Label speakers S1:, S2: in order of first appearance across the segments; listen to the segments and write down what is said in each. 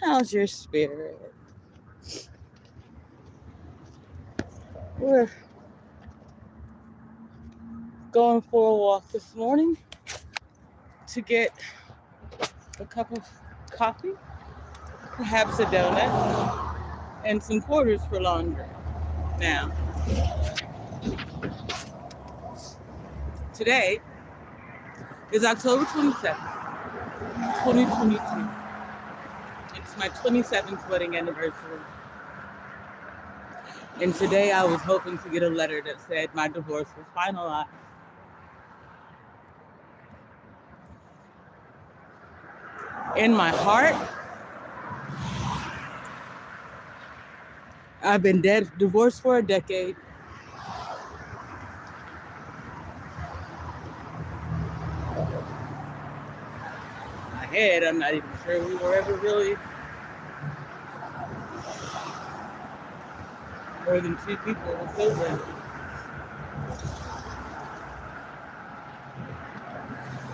S1: How's your spirit? We're going for a walk this morning to get a cup of coffee, perhaps a donut, and some quarters for laundry. Now, today is October 27th, 2022. It's my 27th wedding anniversary. And today I was hoping to get a letter that said my divorce was finalized. In my heart, I've been divorced for a decade. In my head, I'm not even sure we were ever really more than two people with children.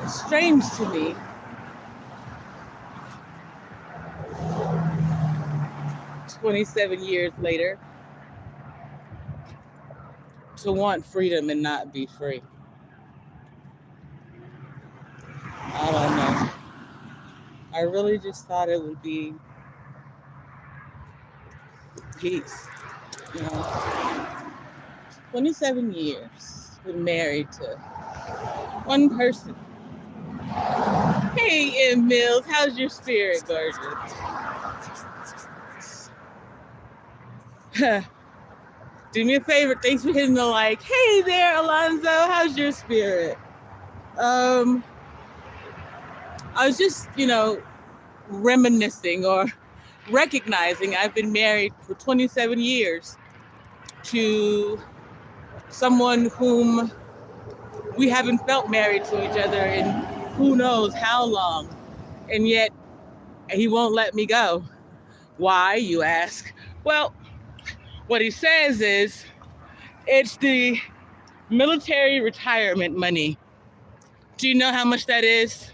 S1: It's strange to me 27 years later to want freedom and not be free. I don't know. I really just thought it would be peace. 27 years, been married to one person. Hey, M. Mills, how's your spirit, gorgeous? Do me a favor, thanks for hitting the like. Hey there, Alonzo, how's your spirit? I was just, reminiscing or recognizing I've been married for 27 years to someone whom we haven't felt married to each other in who knows how long, and yet he won't let me go. Why, you ask? Well, what he says is it's the military retirement money. Do you know how much that is?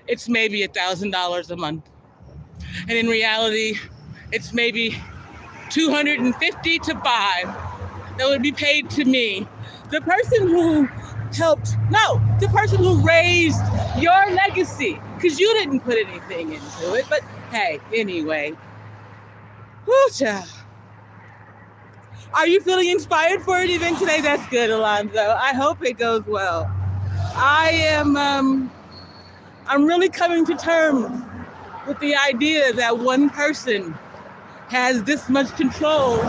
S1: It's maybe $1,000 a month. And in reality, it's maybe $250 to $5 that would be paid to me. The person who raised your legacy, because you didn't put anything into it. But hey, anyway. Whoo, child. Are you feeling inspired for an event today? That's good, Alonzo. I hope it goes well. I'm really coming to terms with the idea that one person has this much control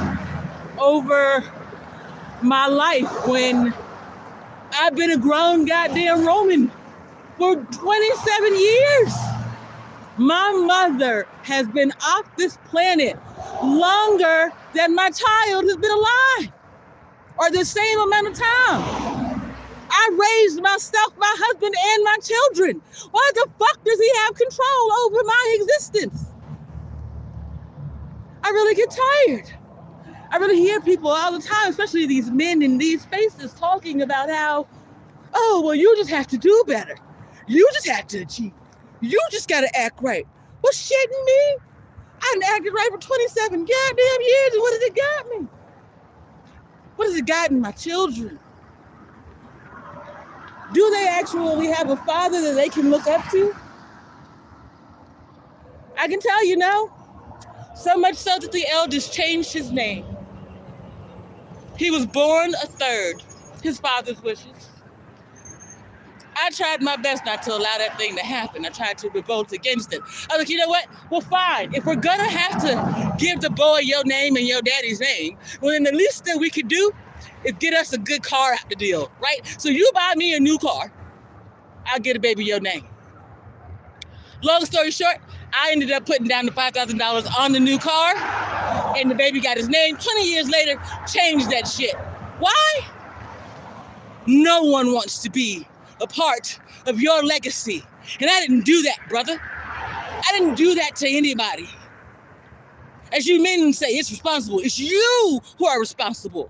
S1: over my life when I've been a grown goddamn Roman for 27 years. My mother has been off this planet longer than my child has been alive, or the same amount of time. I raised myself, my husband, and my children. Why the fuck does he have control over my existence? I really get tired. I really hear people all the time, especially these men in these spaces, talking about how, oh, well, you just have to do better. You just have to achieve. You just got to act right. Well, shitting me? I done acted right for 27 goddamn years, and what has it got me? What has it gotten my children? Do they actually have a father that they can look up to? I can tell you no. So much so that the eldest changed his name. He was born a third, his father's wishes. I tried my best not to allow that thing to happen. I tried to revolt against it. I was like, you know what? Well, fine. If we're gonna have to give the boy your name and your daddy's name, well, then the least thing we could do is get us a good car out the deal, right? So you buy me a new car, I'll get a baby your name. Long story short, I ended up putting down the $5,000 on the new car, and the baby got his name. 20 years later, changed that shit. Why? No one wants to be a part of your legacy. And I didn't do that, brother. I didn't do that to anybody. As you men say, it's responsible. It's you who are responsible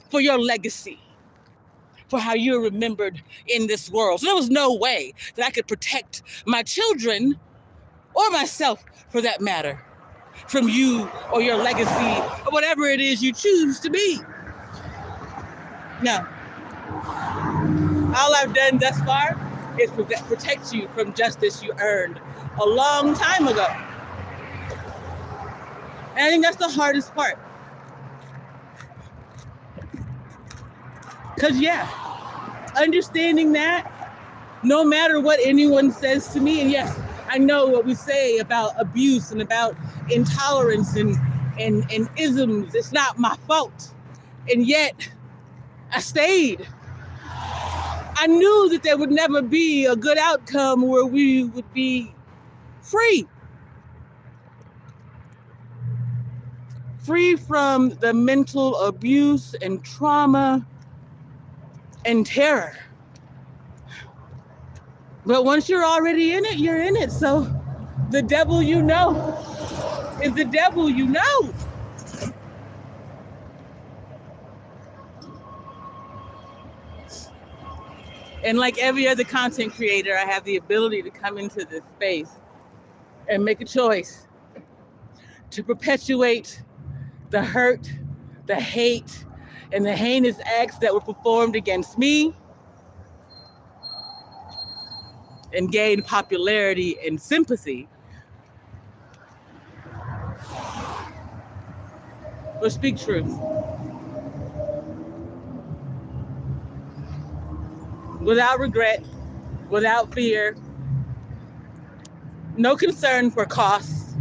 S1: for your legacy, for how you're remembered in this world. So there was no way that I could protect my children or myself for that matter, from you or your legacy or whatever it is you choose to be. No. All I've done thus far is protect you from justice you earned a long time ago. And I think that's the hardest part. Because, yeah, understanding that, no matter what anyone says to me, and yes, I know what we say about abuse and about intolerance and isms, it's not my fault. And yet, I stayed. I knew that there would never be a good outcome where we would be free. Free from the mental abuse and trauma and terror. But once you're already in it, you're in it. So the devil you know is the devil you know. And like every other content creator, I have the ability to come into this space and make a choice to perpetuate the hurt, the hate, and the heinous acts that were performed against me and gain popularity and sympathy. Or speak truth. Without regret, without fear, no concern for costs,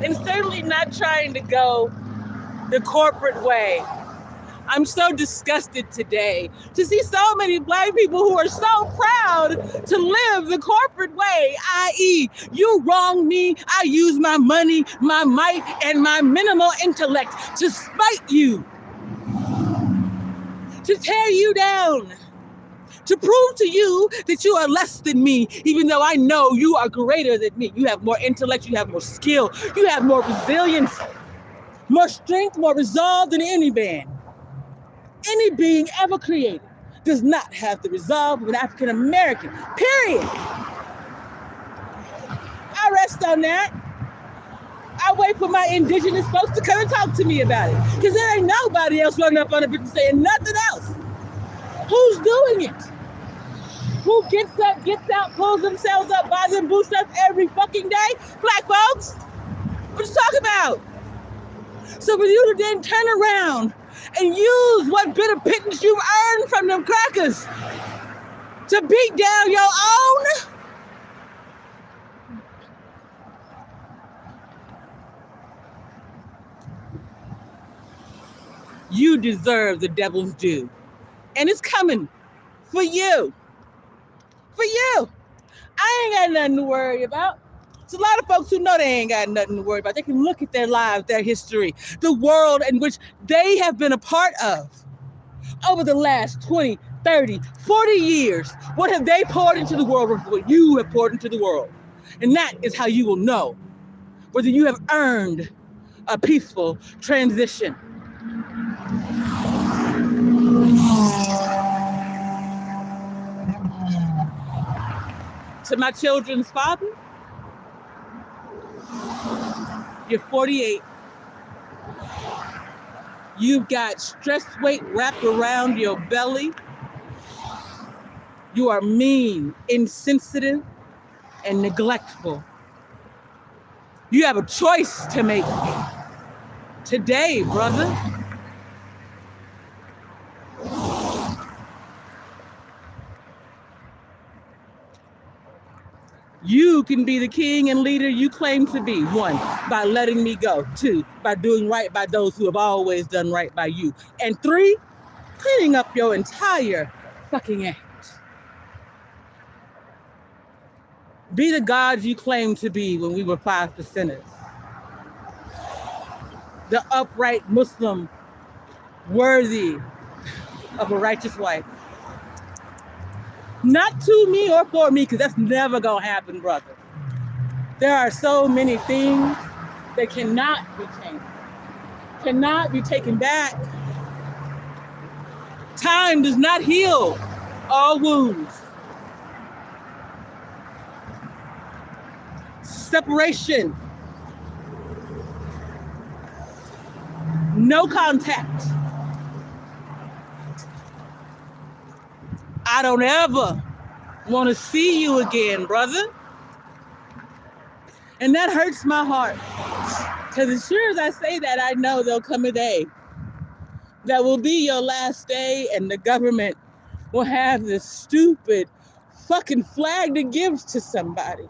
S1: and certainly not trying to go the corporate way. I'm so disgusted today to see so many Black people who are so proud to live the corporate way, i.e., you wrong me, I use my money, my might, and my minimal intellect to spite you, to tear you down, to prove to you that you are less than me, even though I know you are greater than me. You have more intellect, you have more skill, you have more resilience, more strength, more resolve than any man. Any being ever created does not have the resolve of an African American, period. I rest on that. I wait for my indigenous folks to come and talk to me about it, because there ain't nobody else running up on the bitch and saying nothing else. Who's doing it? Who gets up, gets out, pulls themselves up, buys them bootstraps every fucking day? Black folks. What you talking about? So for you to then turn around and use what bit of pittance you've earned from them crackers to beat down your own? You deserve the devil's due. And it's coming for you. For you. I ain't got nothing to worry about. There's a lot of folks who know they ain't got nothing to worry about. They can look at their lives, their history, the world in which they have been a part of over the last 20, 30, 40 years. What have they poured into the world versus what you have poured into the world? And that is how you will know whether you have earned a peaceful transition. To my children's father, you're 48. You've got stress weight wrapped around your belly. You are mean, insensitive, and neglectful. You have a choice to make today, brother. You can be the king and leader you claim to be. 1, by letting me go. 2, by doing right by those who have always done right by you. And 3, cleaning up your entire fucking act. Be the God you claimed to be when we were 5%ers. The upright Muslim, worthy of a righteous wife. Not to me or for me, because that's never gonna happen, brother. There are so many things that cannot be changed, cannot be taken back. Time does not heal all wounds. separation, no contact. I don't ever want to see you again, brother. And that hurts my heart. Because as sure as I say that, I know there'll come a day that will be your last day and the government will have this stupid fucking flag to give to somebody.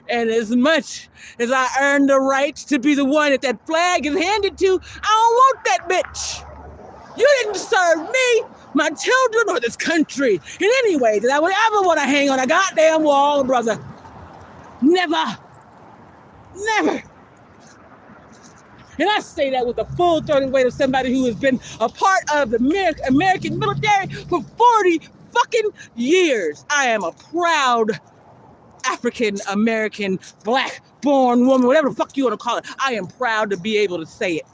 S1: And as much as I earned the right to be the one that flag is handed to, I don't want that bitch. You didn't serve me, my children, or this country in any way that I would ever want to hang on a goddamn wall, brother. Never. Never. And I say that with the full throated weight of somebody who has been a part of the American military for 40 fucking years. I am a proud African American black born woman, whatever the fuck you want to call it. I am proud to be able to say it.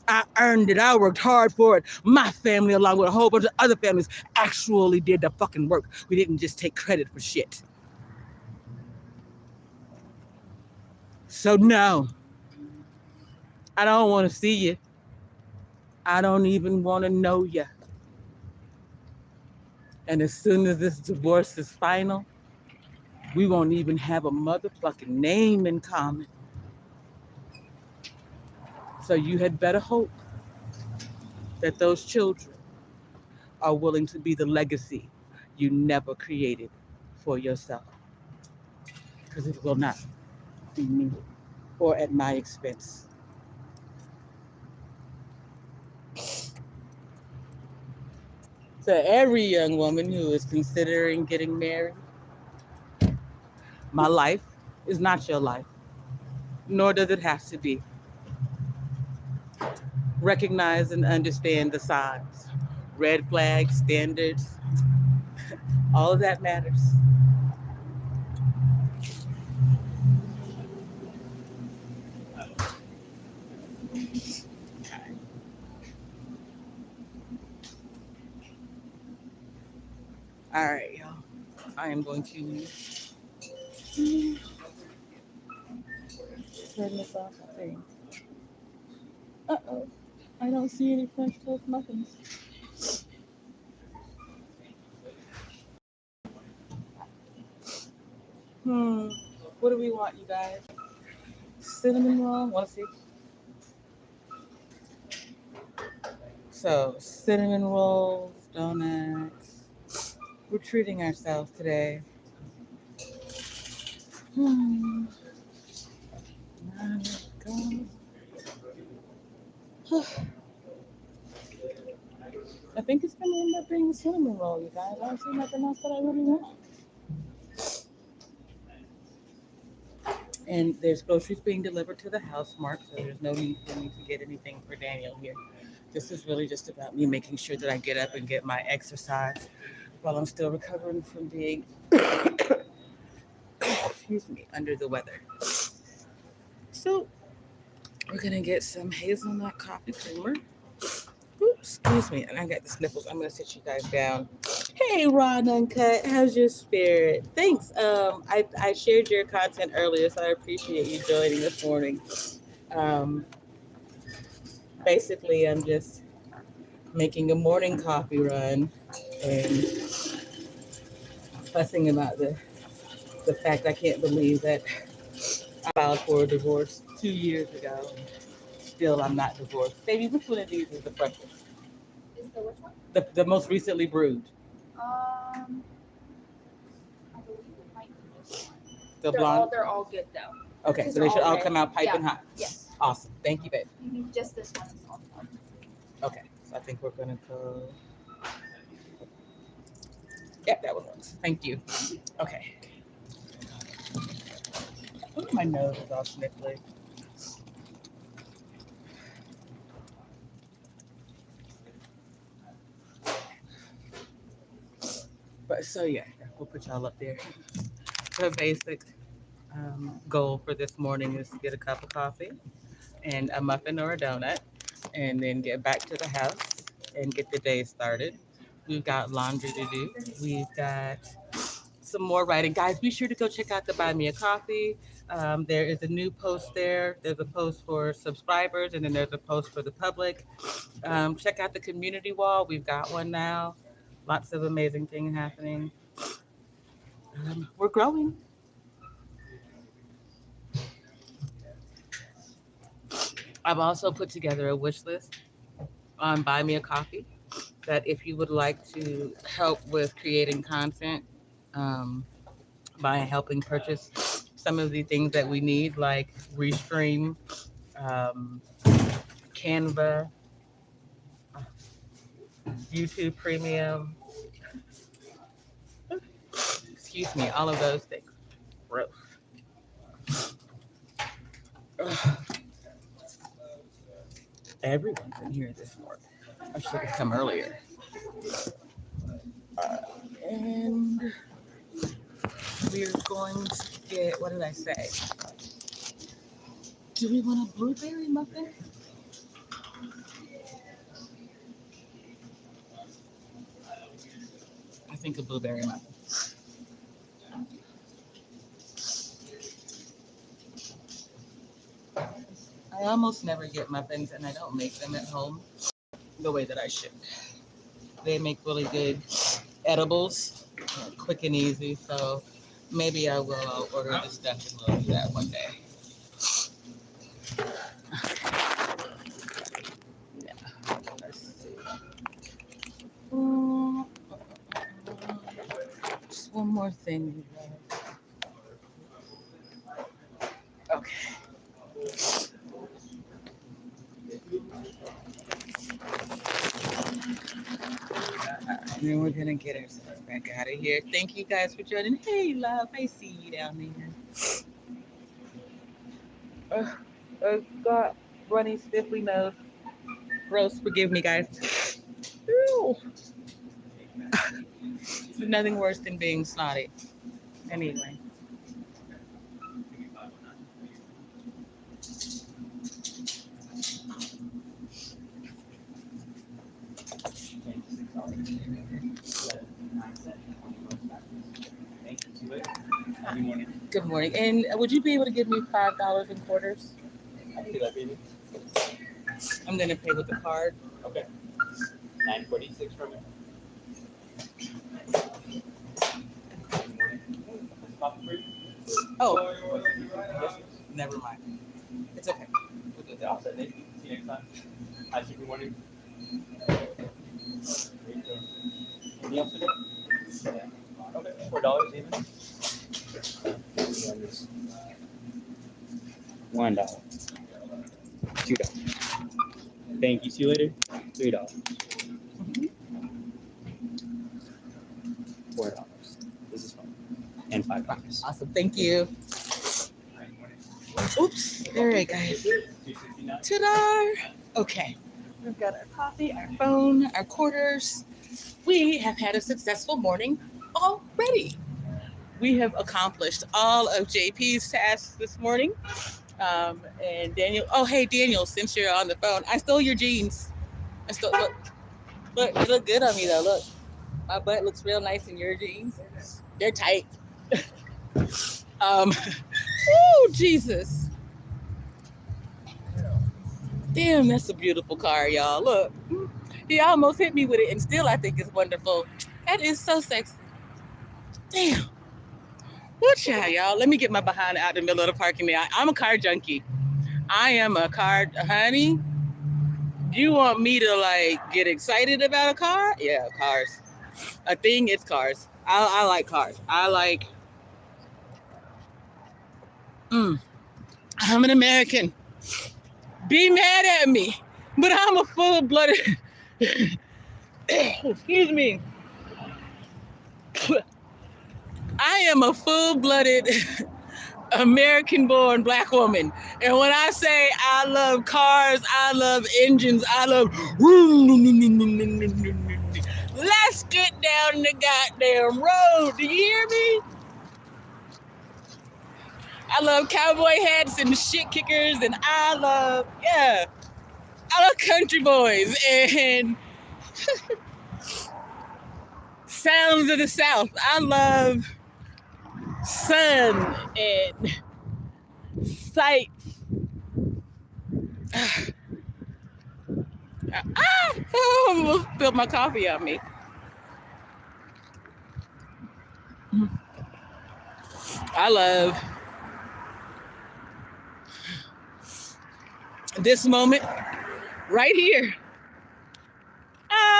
S1: I earned it. I worked hard for it. My family, along with a whole bunch of other families, actually did the fucking work. We didn't just take credit for shit. So no, I don't want to see you. I don't even want to know you. And as soon as this divorce is final, we won't even have a motherfucking name in common. So you had better hope that those children are willing to be the legacy you never created for yourself. Because it will not be me or at my expense. To every young woman who is considering getting married, my life is not your life, nor does it have to be. Recognize and understand the signs, red flags, standards, all of that matters. All right, y'all. I am going to turn this off, I think. Uh-oh. I don't see any French toast muffins. What do we want, you guys? Cinnamon roll? Want to see? So, cinnamon rolls, donuts. We're treating ourselves today. I think it's going to end up being a cinnamon roll, you guys. I don't see nothing else that I really want. And there's groceries being delivered to the house, Mark, so there's no need for me to get anything for Daniel here. This is really just about me making sure that I get up and get my exercise while I'm still recovering from being, excuse me, under the weather. So we're going to get some hazelnut coffee creamer. Oops, excuse me, and I got the sniffles. I'm going to sit you guys down. Hey, Ron Uncut, how's your spirit? Thanks. I shared your content earlier, so I appreciate you joining this morning. Basically, I'm just making a morning coffee run and fussing about the fact I can't believe that I filed for a divorce 2 years ago. Still, I'm not divorced. Baby, which one of these is the freshest?
S2: Is the which one?
S1: The most recently brewed.
S2: I believe it might be this one.
S1: The blonde?
S2: They're all good though.
S1: Okay, so they should all come out piping
S2: Yeah.
S1: hot.
S2: Yes.
S1: Awesome. Thank you, babe.
S2: Just this one is all done.
S1: Okay, so I think we're gonna go. Yep, that one works. Thank you. Okay. Look, my nose is all sniffly. But so yeah, we'll put y'all up there. The basic goal for this morning is to get a cup of coffee and a muffin or a donut, and then get back to the house and get the day started. We've got laundry to do. We've got some more writing. Guys, be sure to go check out the Buy Me a Coffee. There is a new post there. There's a post for subscribers, and then there's a post for the public. Check out the community wall. We've got one now. Lots of amazing things happening. We're growing. I've also put together a wish list on Buy Me a Coffee that if you would like to help with creating content by helping purchase some of the things that we need, like Restream, Canva, YouTube Premium, excuse me, all of those things. Gross. Ugh. Everyone's in here this morning. I should have come earlier. And we're going to get, what did I say? Do we want a blueberry muffin? I think a blueberry muffin. I almost never get muffins, and I don't make them at home the way that I should. They make really good edibles, quick and easy, so maybe I will order the stuff and we'll do that one day. Yeah. Let's see. Just one more thing. Okay. And then we're gonna get ourselves back out of here. Thank you guys for joining. Hey, love, I see you down there. I've got runny, stiffly nose. Gross, forgive me, guys. Ew. Nothing worse than being snotty. Anyway. Good morning. And would you be able to give me $5 in quarters?
S3: I can do that, baby.
S1: I'm gonna pay with the card.
S3: Okay. 946 from it.
S1: Oh, never mind. It's okay. We'll do
S3: The
S1: that.
S3: offset date. See you next time. Hi, good morning. Anything else today? Yeah. Okay. $4 even. $1. $2. Thank you. See you later. $3. $4. This is fun. And $5.
S1: Awesome. Thank you. Oops. All right, guys. Ta-da! Okay. We've got our coffee, our phone, our quarters. We have had a successful morning already. We have accomplished all of JP's tasks this morning. And Daniel, oh, hey, Daniel, since you're on the phone, I stole your jeans. Look, you look good on me though. Look, my butt looks real nice in your jeans. They're tight. Oh, Jesus. Damn, that's a beautiful car, y'all. Look, he almost hit me with it, and still I think it's wonderful. That is so sexy. Damn. Watch out, y'all. Let me get my behind out in the middle of the parking lot. I'm a car junkie. I am a car, honey. You want me to like get excited about a car? Yeah, cars. A thing, it's cars. I like cars. I like. I'm an American. Be mad at me, but I'm a full-blooded. Excuse me. I am a full-blooded American-born Black woman. And when I say I love cars, I love engines, I love... Let's get down the goddamn road. Do you hear me? I love cowboy hats and shit kickers, and I love country boys and sounds of the South. I love sun and sights. Oh, almost spilled my coffee on me. I love this moment right here.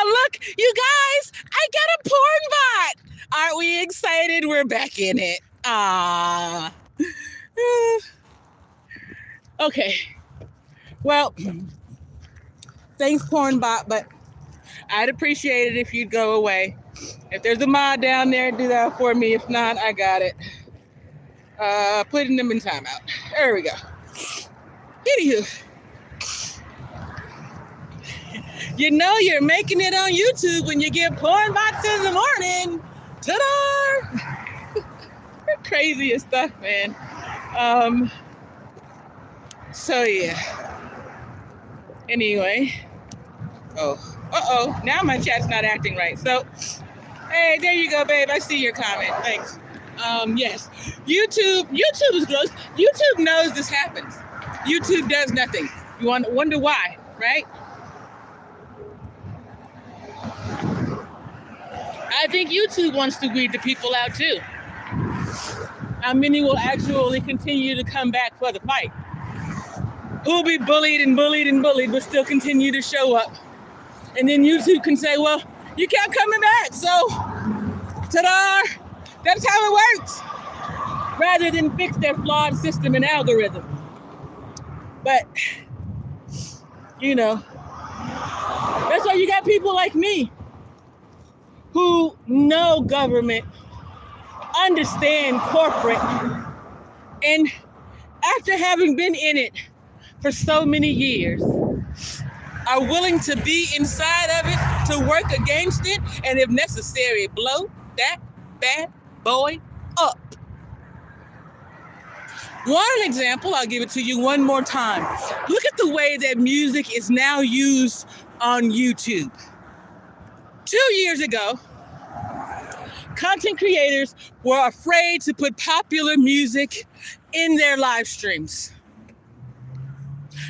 S1: Look, you guys, I got a porn bot. Aren't we excited? We're back in it. Okay. Well, thanks, porn bot, but I'd appreciate it if you'd go away. If there's a mod down there, do that for me. If not, I got it. Putting them in timeout. There we go. Anywho. You know you're making it on YouTube when you get porn bots in the morning. Ta-da! Craziest stuff, man. So yeah. Anyway. Now my chat's not acting right. So, hey, there you go, babe. I see your comment. Thanks. Yes. YouTube is gross. YouTube knows this happens. YouTube does nothing. You wonder why, right? I think YouTube wants to weed the people out too. How many will actually continue to come back for the fight? Who'll be bullied and bullied and bullied, but still continue to show up? And then YouTube can say, well, you kept coming back, so ta-da! That's how it works. Rather than fix their flawed system and algorithm. But, you know, that's why you got people like me who know government, understand corporate, and after having been in it for so many years, are willing to be inside of it, to work against it, and if necessary, blow that bad boy up. One example, I'll give it to you one more time. Look at the way that music is now used on YouTube. 2 years ago, content creators were afraid to put popular music in their live streams.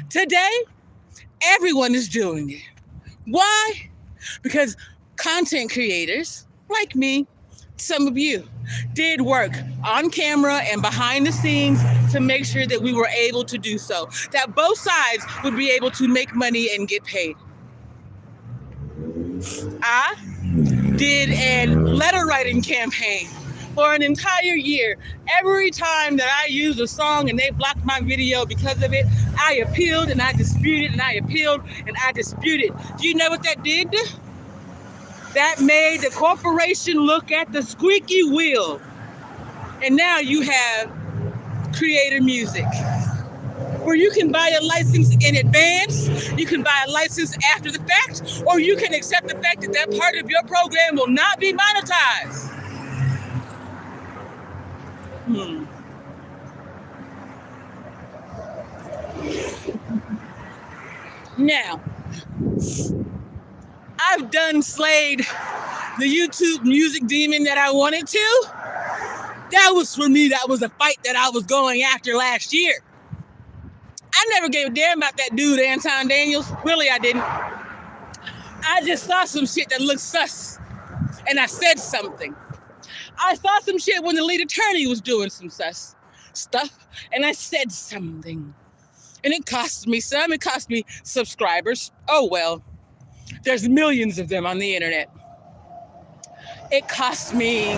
S1: Today, everyone is doing it. Why? Because content creators, like me, some of you, did work on camera and behind the scenes to make sure that we were able to do so, that both sides would be able to make money and get paid. I did a letter writing campaign for an entire year. Every time that I used a song and they blocked my video because of it, I appealed and I disputed and I appealed and I disputed. Do you know what that did? That made the corporation look at the squeaky wheel. And now you have creator music, where you can buy a license in advance, you can buy a license after the fact, or you can accept the fact that that part of your program will not be monetized. Now, I've done slayed the YouTube music demon that I wanted to. That was for me, that was a fight that I was going after last year. I never gave a damn about that dude, Anton Daniels. Really, I didn't. I just saw some shit that looked sus, and I said something. I saw some shit when the lead attorney was doing some sus stuff, and I said something. And it cost me some. It cost me subscribers. Oh, well. There's millions of them on the internet. It cost me,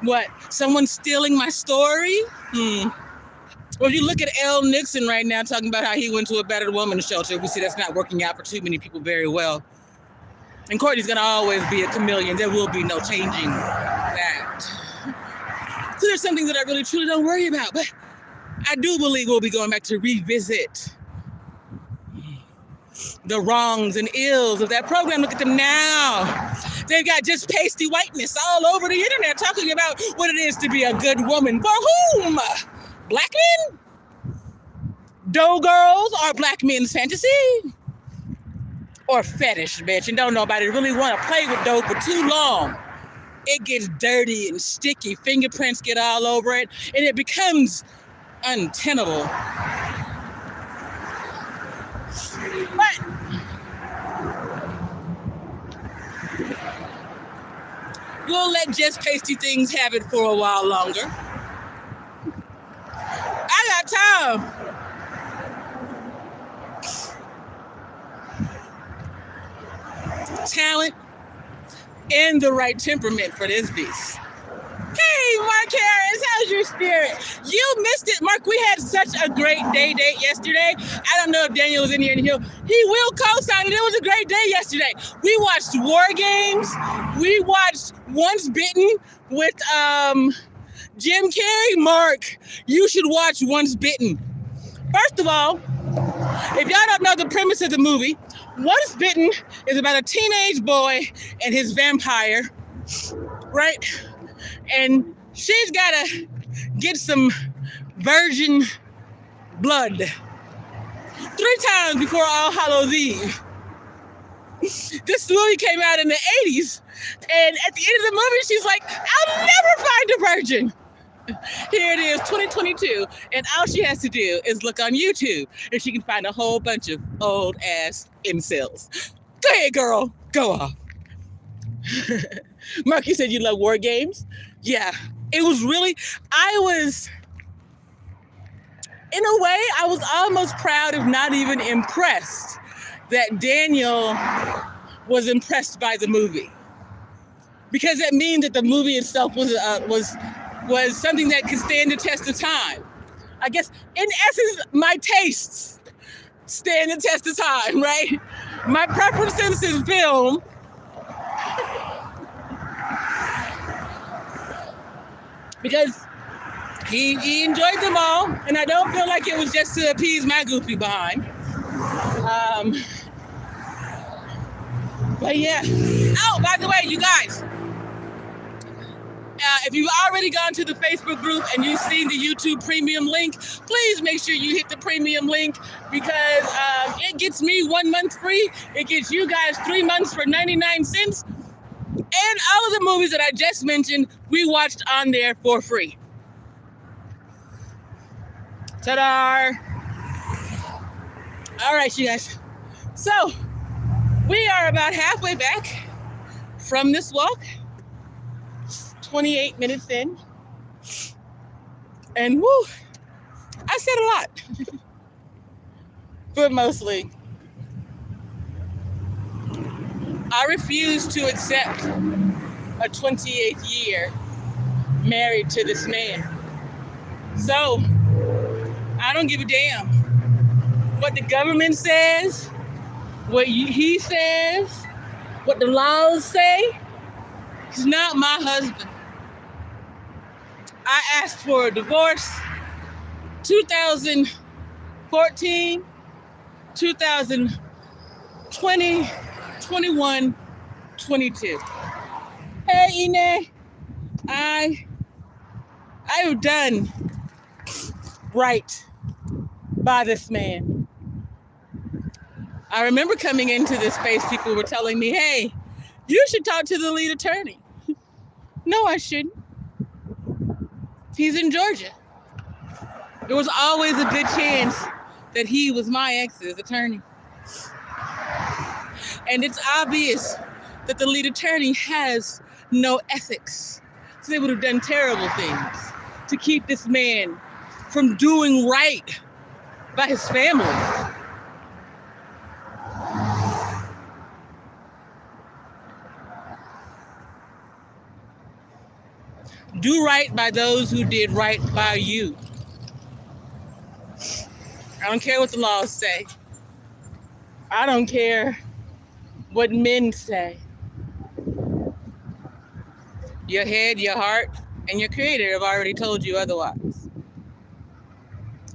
S1: what? Someone stealing my story? Well, you look at L. Nixon right now talking about how he went to a battered woman's shelter. We see that's not working out for too many people very well. And Courtney's going to always be a chameleon. There will be no changing that. So there's something that I really truly don't worry about. But I do believe we'll be going back to revisit the wrongs and ills of that program. Look at them now. They've got just pasty whiteness all over the internet talking about what it is to be a good woman. For whom? Black men? Dough girls are black men's fantasy? Or fetish, bitch. And don't nobody really want to play with dough for too long. it gets dirty and sticky. Fingerprints get all over it, and it becomes untenable. But we'll let just tasty things have it for a while longer. I got time. Talent and the right temperament for this beast. Hey, Mark Harris, how's your spirit? You missed it, Mark. We had such a great date yesterday. I don't know if Daniel was in here and he will co-sign it. It was a great day yesterday. We watched War Games. We watched Once Bitten with Jim Carrey. Mark, you should watch Once Bitten. First of all, if y'all don't know the premise of the movie, Once Bitten is about a teenage boy and his vampire, right? And she's got to get some virgin blood 3 times before All Hallows Eve. This movie came out in the 80s, and at the end of the movie, she's like, I'll never find a virgin. Here it is, 2022, and all she has to do is look on YouTube, and she can find a whole bunch of old-ass incels. Go ahead, girl. Go off. Mark, you said you love War Games? Yeah. It was really, in a way, I was almost proud, if not even impressed, that Daniel was impressed by the movie. Because that means that the movie itself was something that could stand the test of time. I guess, in essence, my tastes stand the test of time, right? My preferences in film because he enjoyed them all, and I don't feel like it was just to appease my goofy behind. But yeah. Oh, by the way, you guys, if you've already gone to the Facebook group and you've seen the YouTube premium link, please make sure you hit the premium link because it gets me 1 month free. It gets you guys 3 months for 99 cents. And all of the movies that I just mentioned, we watched on there for free. Ta-da! All right, you guys. So, we are about halfway back from this walk. 28 minutes in. And woo, I said a lot. But mostly, I refuse to accept a 28th year married to this man. So, I don't give a damn what the government says, what he says, what the laws say. He's not my husband. I asked for a divorce 2014, 2020, 21, 22. Hey, Ine, I've done right by this man. I remember coming into this space, people were telling me, hey, you should talk to the lead attorney. No, I shouldn't. He's in Georgia. There was always a good chance that he was my ex's attorney. And it's obvious that the lead attorney has no ethics. So they would have done terrible things to keep this man from doing right by his family. Do right by those who did right by you. I don't care what the laws say. I don't care what men say. Your head, your heart, and your creator have already told you otherwise.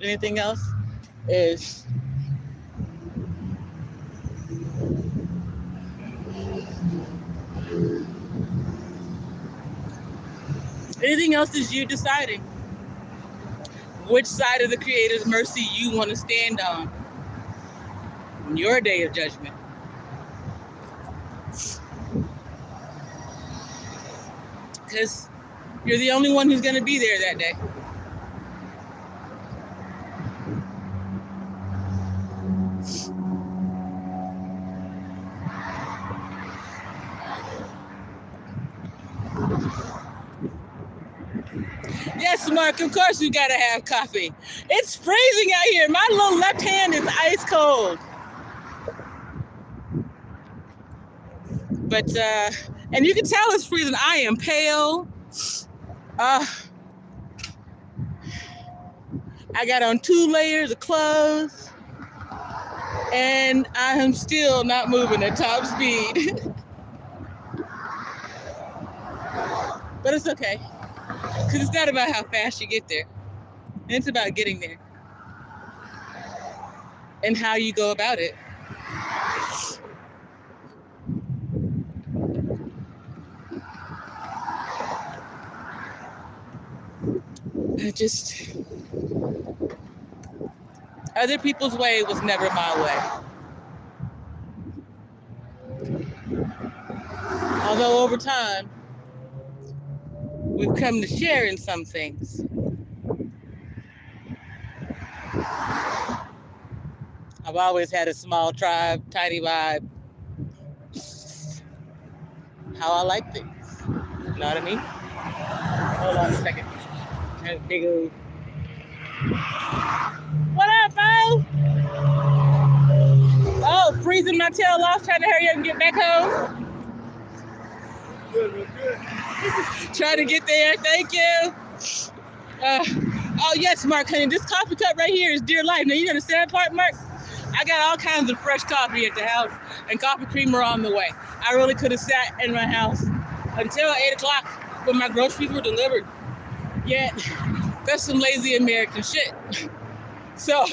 S1: Anything else is you deciding which side of the Creator's mercy you want to stand on your day of judgment. because you're the only one who's going to be there that day. Yes, Mark, of course you gotta have coffee. It's freezing out here. My little left hand is ice cold. But, and you can tell it's freezing. I am pale. I got on 2 layers of clothes. And I am still not moving at top speed. But it's okay. Because it's not about how fast you get there. It's about getting there. And how you go about it. Other people's way was never my way. Although over time, we've come to share in some things. I've always had a small tribe, tiny vibe. How I like things. You know what I mean? Hold on a second. Big old. What up, Bo? Oh, freezing my tail off, trying to hurry up and get back home.
S3: Good.
S1: Trying to get there. Thank you. Oh, yes, Mark, honey. This coffee cup right here is dear life. Now, you understand that part, Mark? I got all kinds of fresh coffee at the house and coffee creamer on the way. I really could have sat in my house until 8 o'clock when my groceries were delivered. Yet, that's some lazy American shit. So,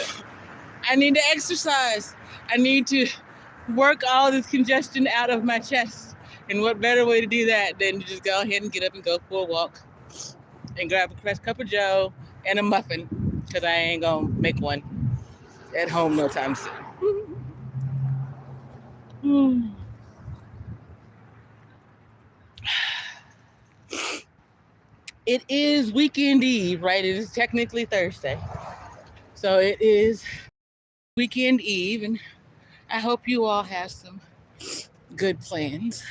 S1: I need to exercise. I need to work all this congestion out of my chest. And what better way to do that than to just go ahead and get up and go for a walk and grab a fresh cup of joe and a muffin, because I ain't gonna make one at home no time soon. It is weekend eve, right? It is technically Thursday. So it is weekend eve, and I hope you all have some good plans.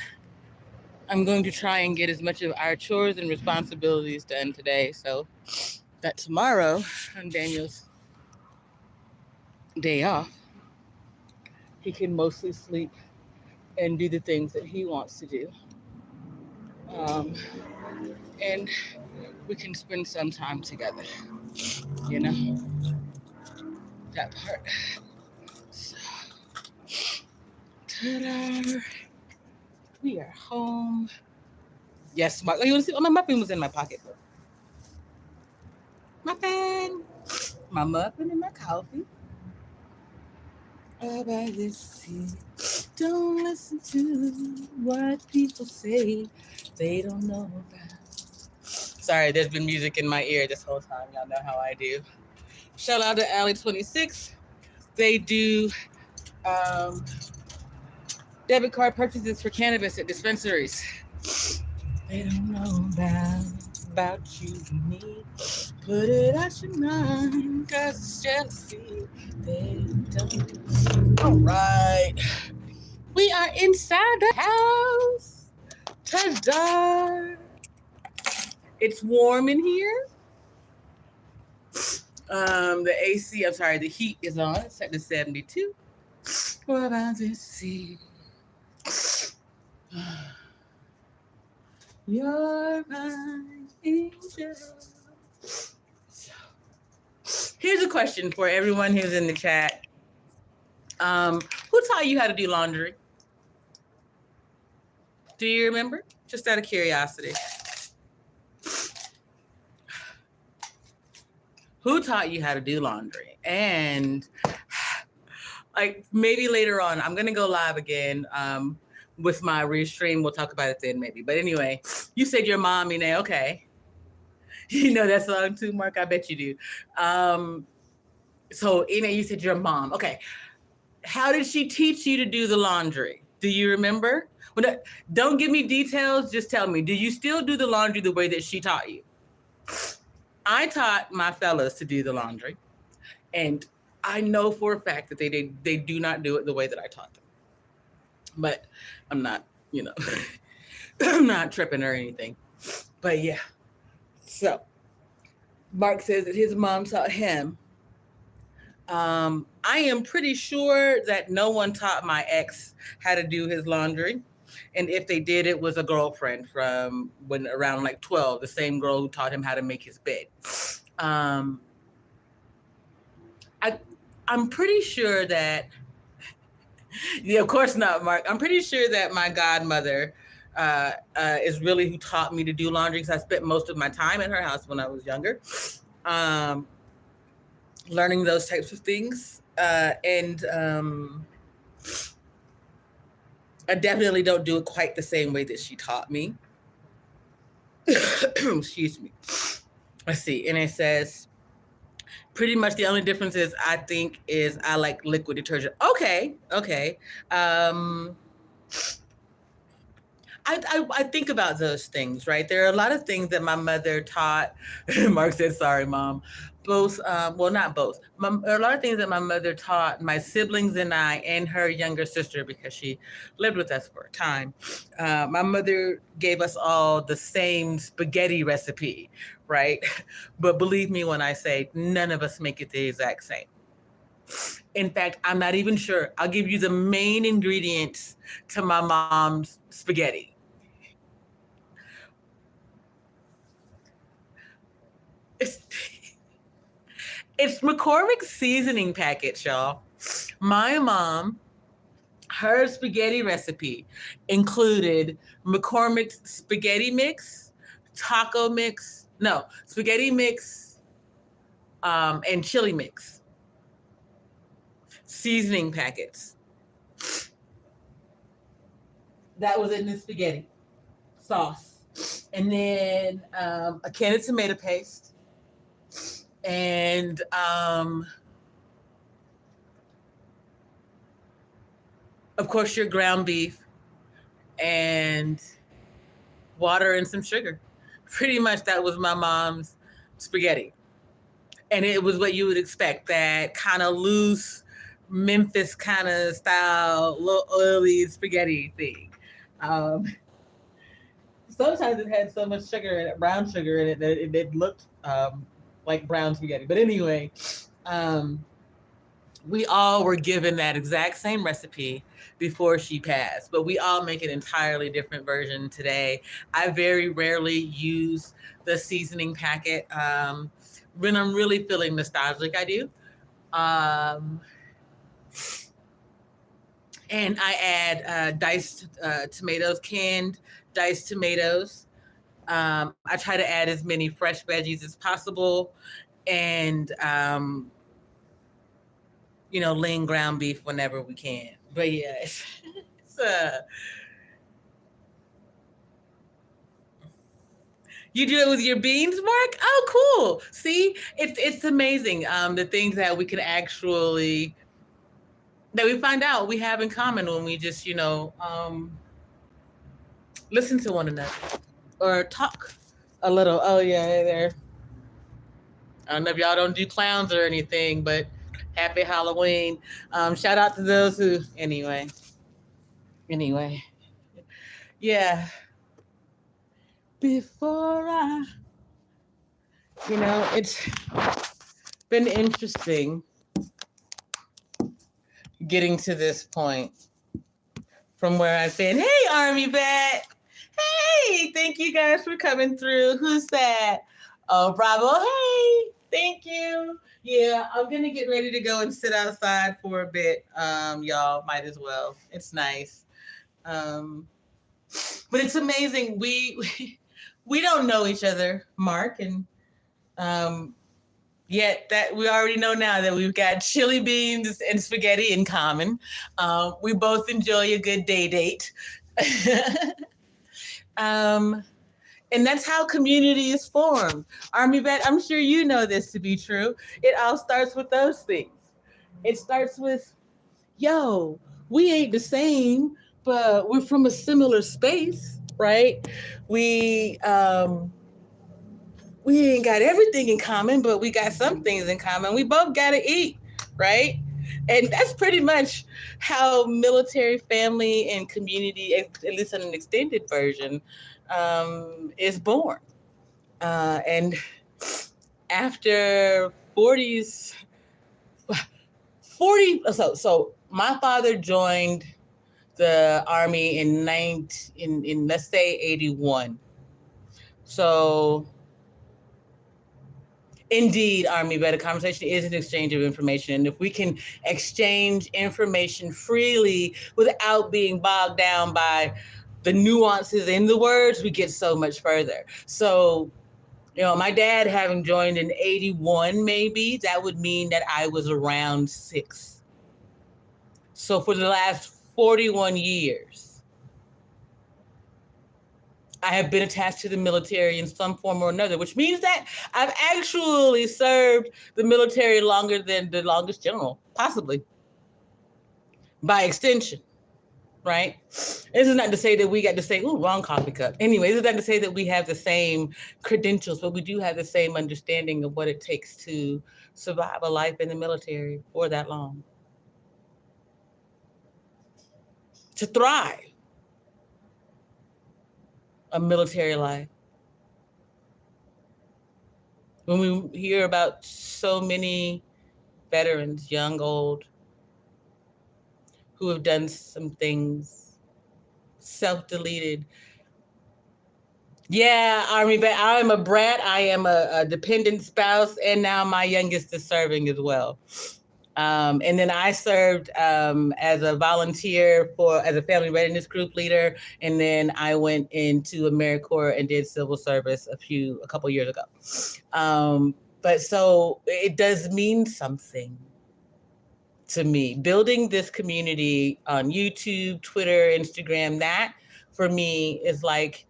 S1: I'm going to try and get as much of our chores and responsibilities done today so that tomorrow, on Daniel's day off, he can mostly sleep and do the things that he wants to do. And we can spend some time together, you know, that part. So, ta-da. We are home. Yes, Mark. Oh, you want to see? Oh, my muffin was in my pocket. Muffin. My muffin and my coffee. All by this tea. Don't listen to what people say they don't know about. Sorry, there's been music in my ear this whole time. Y'all know how I do. Shout out to Alley 26. They do debit card purchases for cannabis at dispensaries. They don't know about you and me. Put it out your mind, cause it's jealousy. They don't. All right. We are inside the house. Ta-da. It's warm in here. The AC, I'm sorry, the heat is on. It's set to 72. What about this sea? You're my angel. So, here's a question for everyone who's in the chat. Who taught you how to do laundry? Do you remember? Just out of curiosity. Who taught you how to do laundry? And like maybe later on, I'm gonna go live again with my restream. We'll talk about it then maybe. But anyway, you said your mom, Ine. Okay. You know that song too, Mark? I bet you do. So Ine, you said your mom. Okay. How did she teach you to do the laundry? Do you remember? Don't give me details. Just tell me, do you still do the laundry the way that she taught you? I taught my fellas to do the laundry, and I know for a fact that they do not do it the way that I taught them. But I'm not, I'm not tripping or anything. But yeah. So Mark says that his mom taught him. I am pretty sure that no one taught my ex how to do his laundry. And if they did, it was a girlfriend from when around like 12, the same girl who taught him how to make his bed. I'm pretty sure that, yeah, of course not, Mark. I'm pretty sure that my godmother is really who taught me to do laundry, because I spent most of my time at her house when I was younger, learning those types of things. And I definitely don't do it quite the same way that she taught me. Excuse me. Let's see. And it says, pretty much the only difference is I think is I like liquid detergent. Okay. I think about those things, right? There are a lot of things that my mother taught. Mark said, sorry, Mom. Both, well, not both. There are a lot of things that my mother taught my siblings and I and her younger sister, because she lived with us for a time. My mother gave us all the same spaghetti recipe, right? But believe me when I say none of us make it the exact same. In fact, I'm not even sure. I'll give you the main ingredients to my mom's spaghetti. It's McCormick's seasoning package, y'all. My mom, her spaghetti recipe included McCormick's spaghetti mix, spaghetti mix, and chili mix. Seasoning packets. That was in the spaghetti sauce. And then a can of tomato paste. And of course, your ground beef and water and some sugar. Pretty much that was my mom's spaghetti. And it was what you would expect, that kind of loose Memphis kind of style, little oily spaghetti thing. Sometimes it had so much sugar in it, brown sugar in it, that it looked like brown spaghetti. But anyway, we all were given that exact same recipe before she passed, but we all make an entirely different version today. I very rarely use the seasoning packet. When I'm really feeling nostalgic, I do. And I add diced tomatoes, canned diced tomatoes. I try to add as many fresh veggies as possible, and lean ground beef whenever we can. But yeah, it's you do it with your beans, Mark? Oh, cool. See, it's amazing the things that we can actually, that we find out we have in common when we just, listen to one another or talk a little. Oh yeah, there. I don't know if y'all don't do clowns or anything, but happy Halloween. Shout out to those who, anyway. Yeah. Before it's been interesting getting to this point from where I've been. Hey, Army Vet. Hey, thank you guys for coming through. Who's that? Oh, Bravo. Hey, thank you. Yeah, I'm going to get ready to go and sit outside for a bit. Y'all might as well. It's nice. But it's amazing. We don't know each other, Mark, and yet that we already know now that we've got chili beans and spaghetti in common. We both enjoy a good day date. And that's how community is formed. Army Vet, I'm sure you know this to be true. It all starts with those things. It starts with, yo, we ain't the same, but we're from a similar space, right? We we ain't got everything in common, but we got some things in common. We both got to eat, right? And that's pretty much how military family and community, at least in an extended version, is born. And after 40s, 40, so my father joined the army in let's say 81. So indeed, Army Better Conversation is an exchange of information. And if we can exchange information freely without being bogged down by the nuances in the words, we get so much further. So, my dad having joined in 81, maybe, that would mean that I was around 6. So for the last 41 years, I have been attached to the military in some form or another, which means that I've actually served the military longer than the longest general, possibly, by extension, right? This is not to say that we got to say, ooh, wrong coffee cup. Anyway, this is not to say that we have the same credentials, but we do have the same understanding of what it takes to survive a life in the military for that long. To thrive a military life. When we hear about so many veterans, young, old, who have done some things, self-deleted. Yeah, Army vet. I am a brat. I am a dependent spouse, and now my youngest is serving as well. And then I served as a volunteer as a family readiness group leader, and then I went into AmeriCorps and did civil service a couple years ago. But so it does mean something to me. Building this community on YouTube, Twitter, Instagram, that for me is like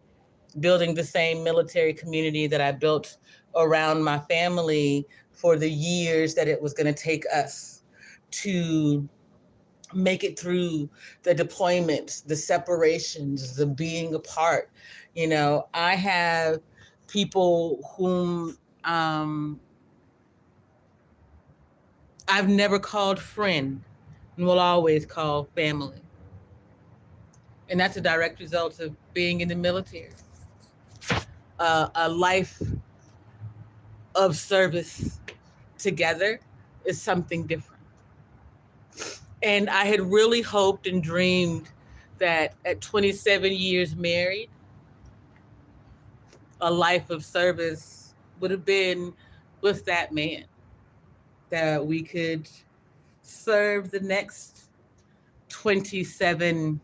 S1: building the same military community that I built around my family for the years that it was going to take us to make it through the deployments, the separations, the being apart. I have people whom I've never called friend and will always call family. And that's a direct result of being in the military. A life of service together is something different. And I had really hoped and dreamed that at 27 years married, a life of service would have been with that man, that we could serve the next 27,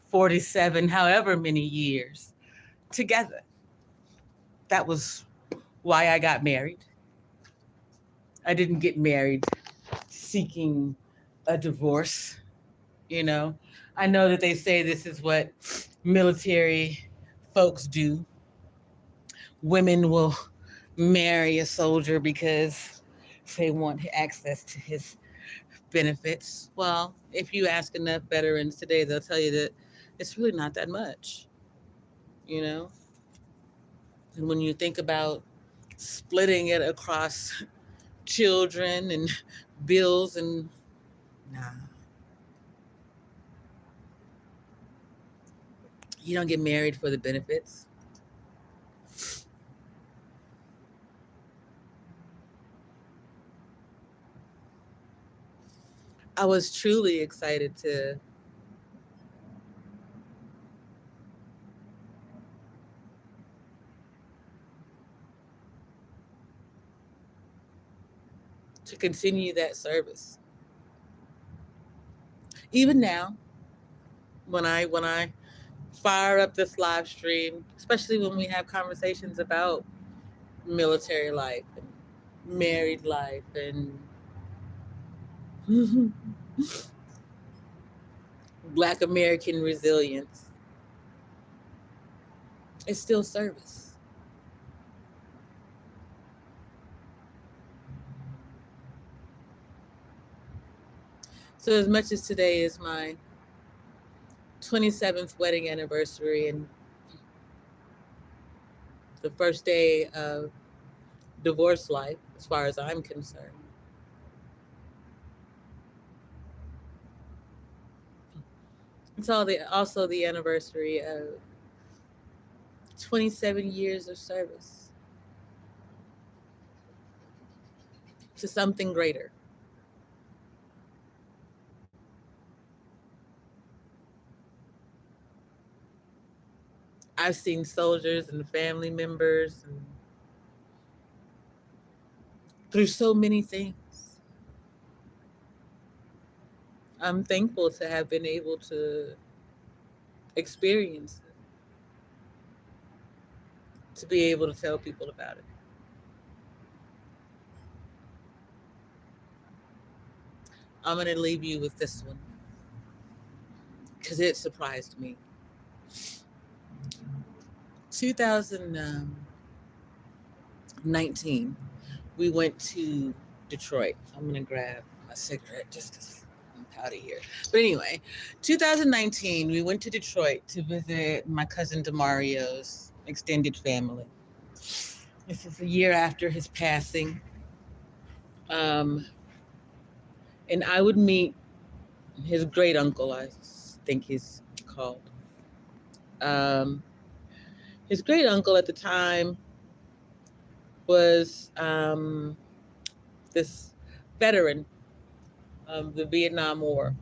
S1: 47, however many years together. That was why I got married. I didn't get married seeking a divorce. I know that they say this is what military folks do. Women will marry a soldier because they want access to his benefits. Well, if you ask enough veterans today, they'll tell you that it's really not that much, you know? And when you think about splitting it across children and bills and nah, you don't get married for the benefits. I was truly excited to continue that service. Even now, when I fire up this live stream, especially when we have conversations about military life and married life and Black American resilience, it's still service. So as much as today is my 27th wedding anniversary and the first day of divorce life, as far as I'm concerned. It's also the anniversary of 27 years of service to something greater. I've seen soldiers and family members and through so many things. I'm thankful to have been able to experience it, to be able to tell people about it. I'm going to leave you with this one because it surprised me. 2019, we went to Detroit. I'm going to grab a cigarette just because I'm out of here. But anyway, 2019, we went to Detroit to visit my cousin DeMario's extended family. This is a year after his passing. And I would meet his great uncle, I think he's called. His great uncle at the time was this veteran of the Vietnam War.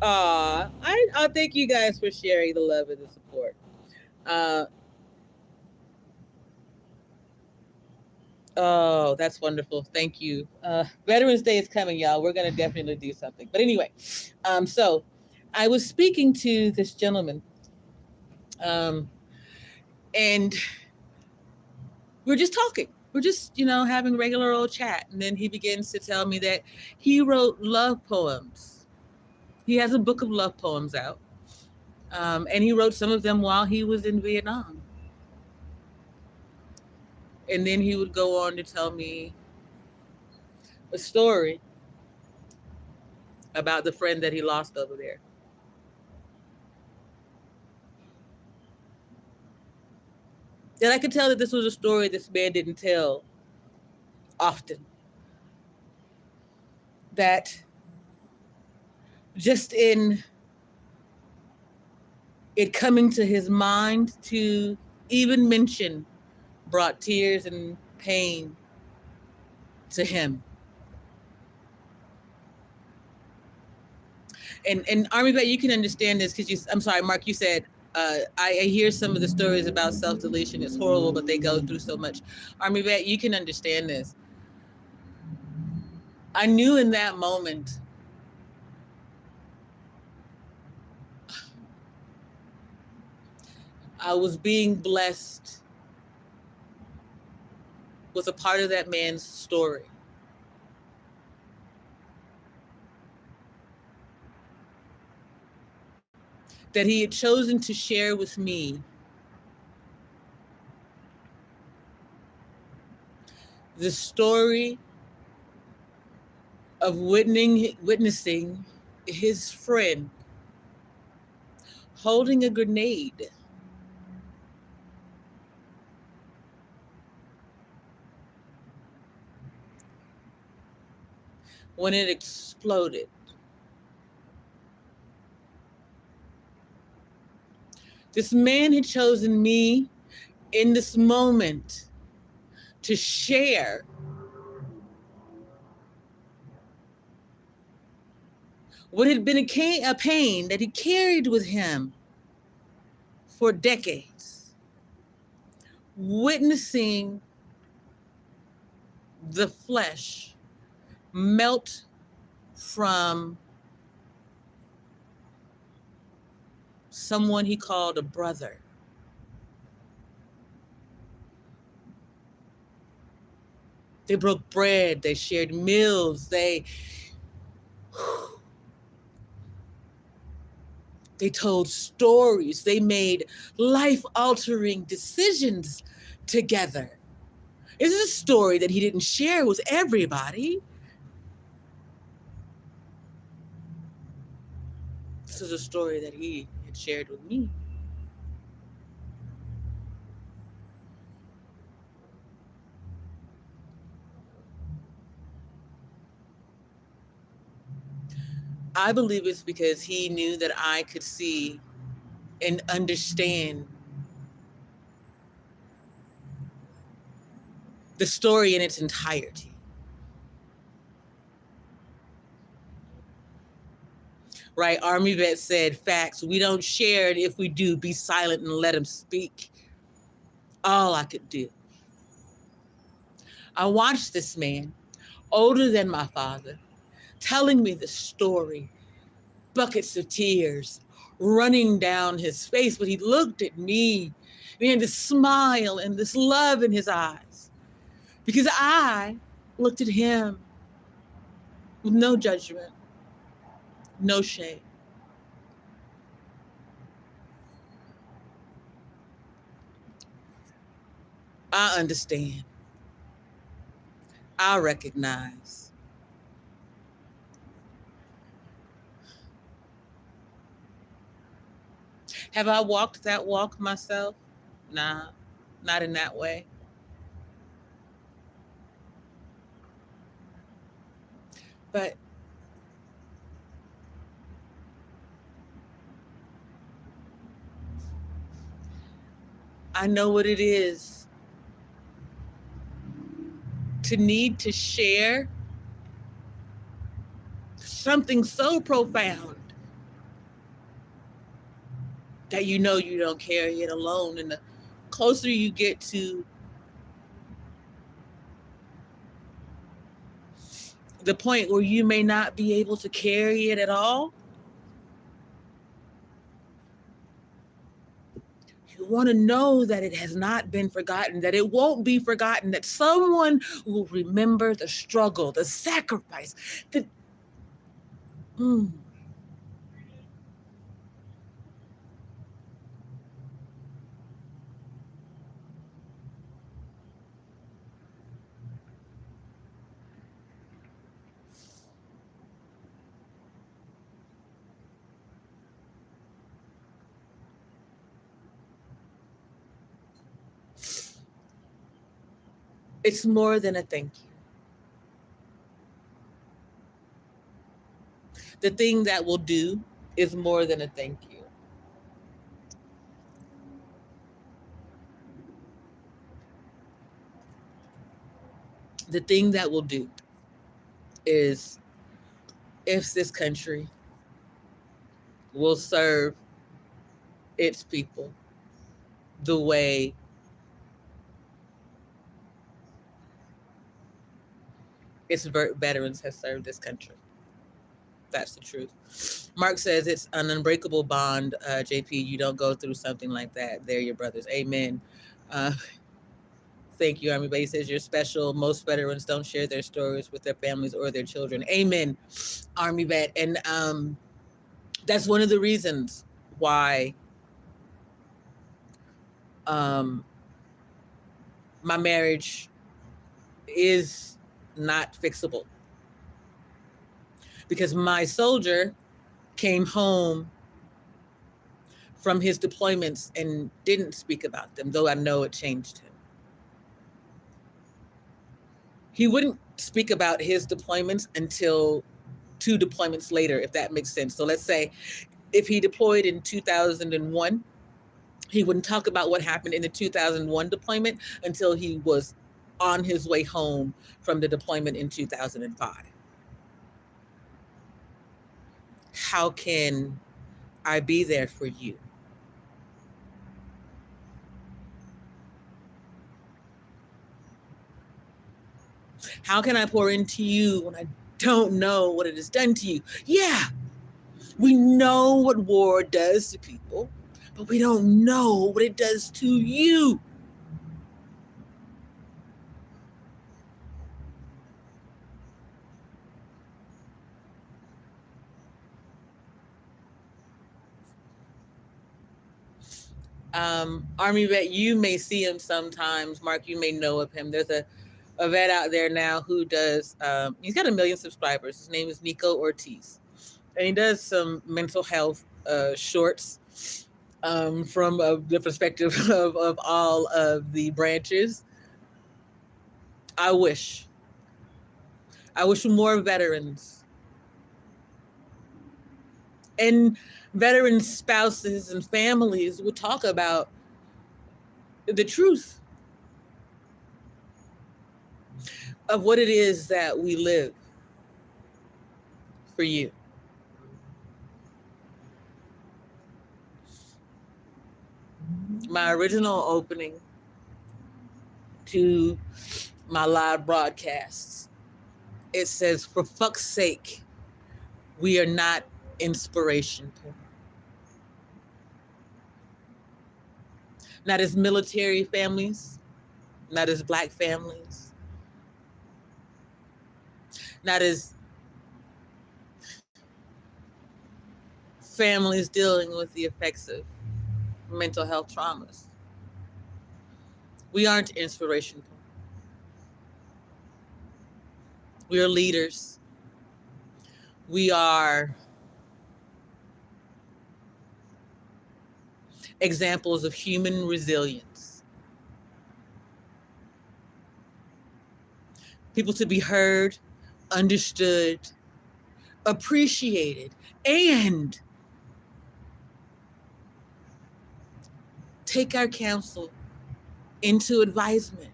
S1: I thank you guys for sharing the love and the support. Oh, that's wonderful. Thank you. Veterans Day is coming, y'all. We're going to definitely do something. But anyway, so I was speaking to this gentleman, and we're just talking. We're just, having regular old chat. And then he begins to tell me that he wrote love poems. He has a book of love poems out. And he wrote some of them while he was in Vietnam. And then he would go on to tell me a story about the friend that he lost over there. And I could tell that this was a story this man didn't tell often. That just in it coming to his mind to even mention brought tears and pain to him. And Army Vet, you can understand this because I'm sorry, Mark, you said, I hear some of the stories about self-deletion. It's horrible, but they go through so much. Army Vet, you can understand this. I knew in that moment I was being blessed with a part of that man's story. That he had chosen to share with me the story of witnessing his friend holding a grenade when it exploded. This man had chosen me in this moment to share what had been a pain that he carried with him for decades, witnessing the flesh melt from someone he called a brother. They broke bread, they shared meals, they told stories, they made life-altering decisions together. This is a story that he didn't share with everybody. This is a story that he had shared with me. I believe it's because he knew that I could see and understand the story in its entirety. Right? Army vet said, facts. We don't share it. If we do, be silent and let him speak. All I could do. I watched this man, older than my father, telling me the story, buckets of tears running down his face, but he looked at me. He had this smile and this love in his eyes because I looked at him with no judgment, no shame. I understand. I recognize. Have I walked that walk myself? Nah, not in that way. But I know what it is to need to share something so profound that you know you don't carry it alone. And the closer you get to the point where you may not be able to carry it at all, you want to know that it has not been forgotten, that it won't be forgotten, that someone will remember the struggle, the sacrifice, the it's more than a thank you. The thing that will do is more than a thank you. The thing that will do is if this country will serve its people the way its veterans have served this country. That's the truth. Mark says it's an unbreakable bond. JP, you don't go through something like that. They're your brothers. Amen. Uh, Thank you, Army. But he says you're special. Most veterans don't share their stories with their families or their children. Amen, Army vet. And that's one of the reasons why um, my marriage is not fixable. Because my soldier came home from his deployments and didn't speak about them, though I know it changed him. He wouldn't speak about his deployments until 2 deployments later, if that makes sense. So let's say if he deployed in 2001, he wouldn't talk about what happened in the 2001 deployment until he was on his way home from the deployment in 2005. How can I be there for you? How can I pour into you when I don't know what it has done to you? Yeah, we know what war does to people, but we don't know what it does to you. Army vet, you may see him sometimes. Mark, you may know of him. There's a vet out there now who does, he's got 1 million subscribers. His name is Nico Ortiz. And he does some mental health shorts from the perspective of all of the branches. I wish more veterans and veteran spouses and families would talk about the truth of what it is that we live for you. My original opening to my live broadcasts, it says, for fuck's sake, we are not inspiration porn. Not as military families, not as Black families, not as families dealing with the effects of mental health traumas. We aren't inspiration porn. We are leaders. We are examples of human resilience. People to be heard, understood, appreciated, and take our counsel into advisement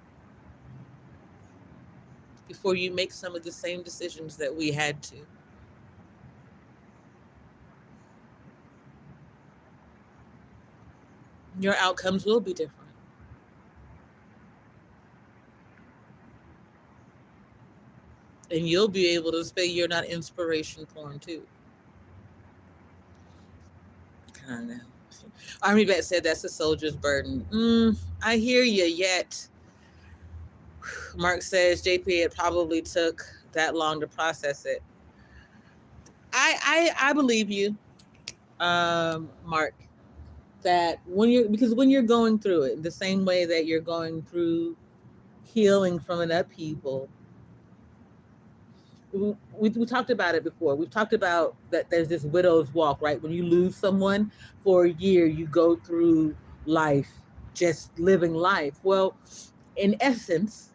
S1: before you make some of the same decisions that we had to. Your outcomes will be different. And you'll be able to say you're not inspiration porn too. I don't know. Army vet said that's a soldier's burden. I hear you yet. Mark says, JP, it probably took that long to process it. I believe you, Mark, that when you're going through it, the same way that you're going through healing from an upheaval, we talked about it before. We've talked about that there's this widow's walk, right? When you lose someone for a year, you go through life, just living life. Well, in essence,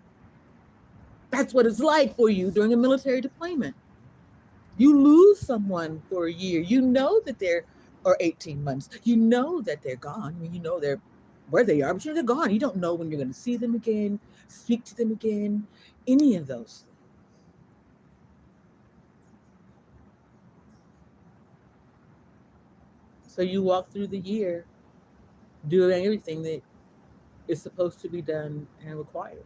S1: that's what it's like for you during a military deployment. You lose someone for a year. You know that they're, or 18 months. You know that they're gone. I mean, you know they're where they are, but they're gone. You don't know when you're going to see them again, speak to them again, any of those things. So you walk through the year doing everything that is supposed to be done and required.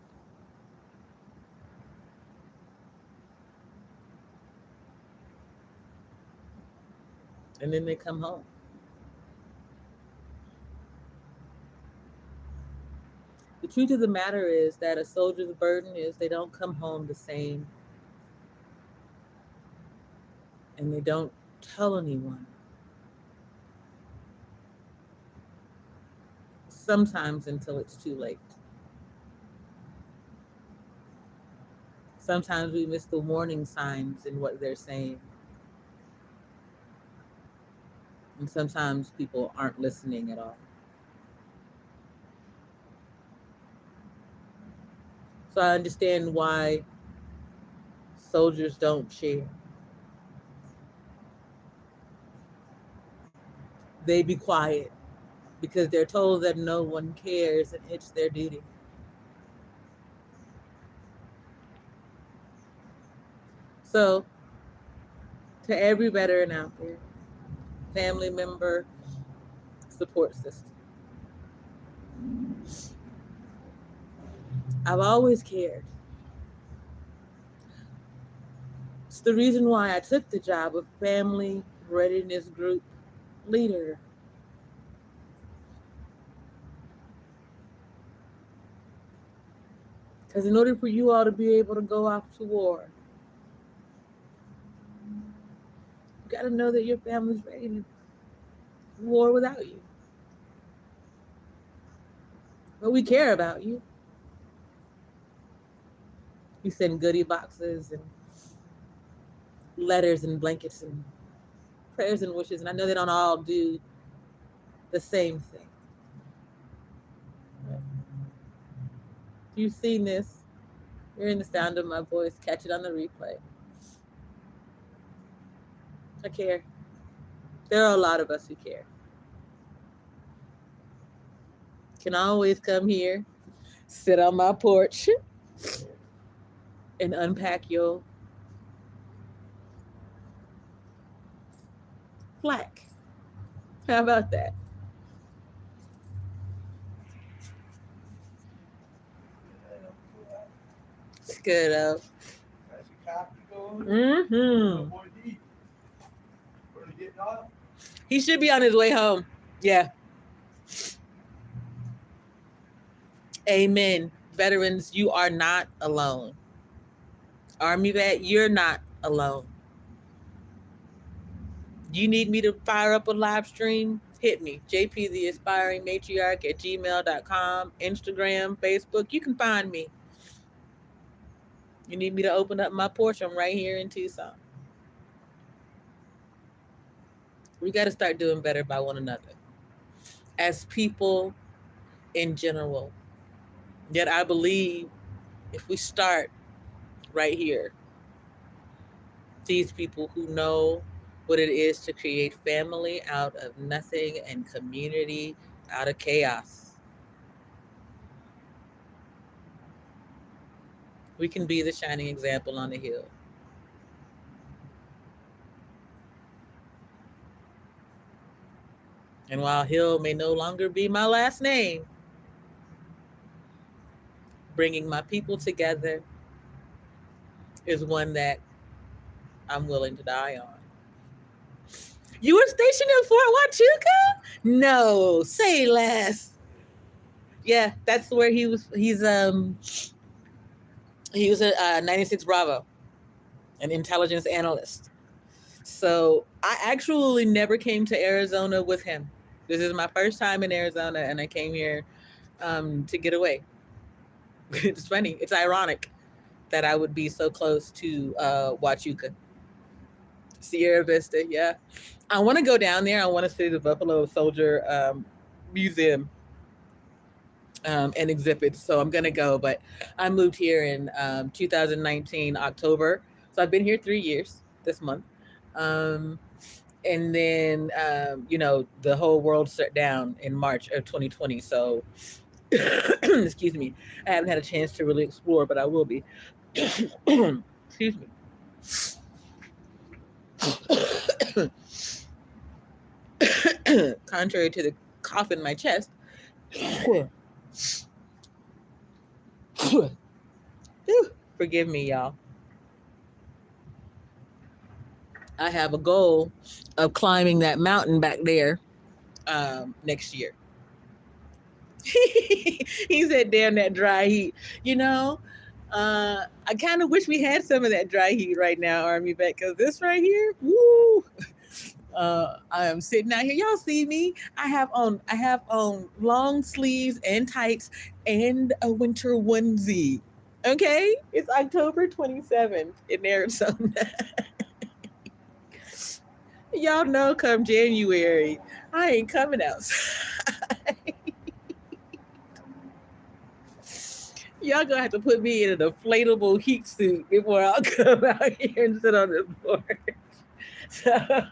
S1: And then they come home. The truth of the matter is that a soldier's burden is they don't come home the same, and they don't tell anyone. Sometimes until it's too late. Sometimes we miss the warning signs in what they're saying. And sometimes people aren't listening at all. So I understand why soldiers don't share. They be quiet because they're told that no one cares and it's their duty. So, to every veteran out there, family member, support system, I've always cared. It's the reason why I took the job of family readiness group leader. Because in order for you all to be able to go off to war, you got to know that your family's ready to war without you. But we care about you. We send goodie boxes and letters and blankets and prayers and wishes. And I know they don't all do the same thing. But if you've seen this, hearing the sound of my voice, catch it on the replay. I care. There are a lot of us who care. Can always come here, sit on my porch, and unpack your flack. How about that? It's good up. Mm-hmm. He should be on his way home. Yeah. Amen. Veterans, you are not alone. Army vet, you're not alone. You need me to fire up a live stream? Hit me. JP the Aspiring Matriarch at gmail.com, Instagram, Facebook. You can find me. You need me to open up my porch? I'm right here in Tucson. We got to start doing better by one another as people in general. Yet I believe if we start right here, these people who know what it is to create family out of nothing and community out of chaos, we can be the shining example on the hill. And while Hill may no longer be my last name, bringing my people together is one that I'm willing to die on. You were stationed in Fort Huachuca? No, say less. Yeah, that's where he was. He was a 96 Bravo, an intelligence analyst. So I actually never came to Arizona with him. This is my first time in Arizona, and I came here to get away. It's funny. It's ironic that I would be so close to Huachuca. Sierra Vista, yeah. I want to go down there. I want to see the Buffalo Soldier Museum and exhibits. So I'm going to go. But I moved here in 2019, October. So I've been here 3 years this month. And then, the whole world shut down in March of 2020. So, excuse me, I haven't had a chance to really explore, but I will be. Excuse me. Contrary to the cough in my chest, forgive me, y'all. I have a goal of climbing that mountain back there next year. He said, damn that dry heat. I kind of wish we had some of that dry heat right now, Army vet, because this right here, woo. I am sitting out here. Y'all see me? I have on long sleeves and tights and a winter onesie. Okay, it's October 27th in Arizona. Y'all know come January, I ain't coming outside. Y'all gonna have to put me in an inflatable heat suit before I'll come out here and sit on this board. So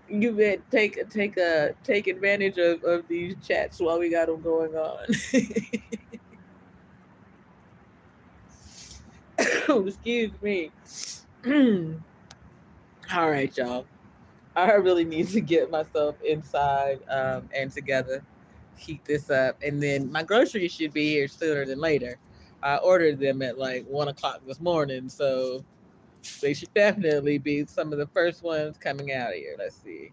S1: you better take advantage of these chats while we got them going on. Excuse me. All right, y'all. I really need to get myself inside and together, heat this up, and then my groceries should be here sooner than later. I ordered them at like 1 o'clock this morning, so they should definitely be some of the first ones coming out of here. Let's see.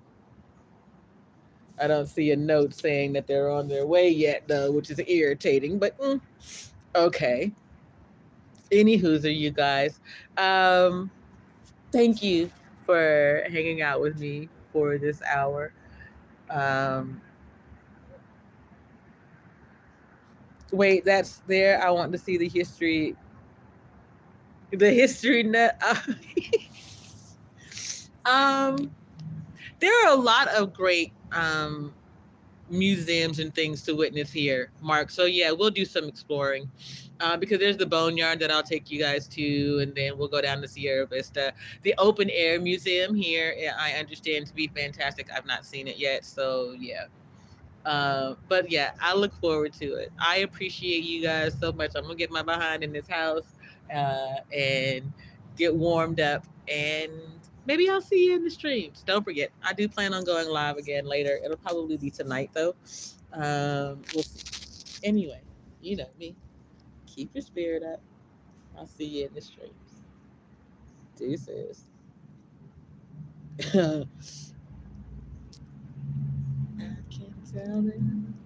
S1: I don't see a note saying that they're on their way yet, though, which is irritating, but okay. Anywho's are you guys. Thank you for hanging out with me for this hour. Um, Wait, that's there. I want to see the history. The history net. Um, there are a lot of great museums and things to witness here, Mark. So yeah, we'll do some exploring. Because there's the boneyard that I'll take you guys to, and then we'll go down to Sierra Vista. The open air museum here, I understand to be fantastic. I've not seen it yet, so yeah. But yeah, I look forward to it. I appreciate you guys so much. I'm gonna get my behind in this house and get warmed up, and maybe I'll see you in the streams. Don't forget, I do plan on going live again later. It'll probably be tonight though. We'll see. Anyway, you know me. Keep your spirit up. I'll see you in the streams. Deuces. I can tell them.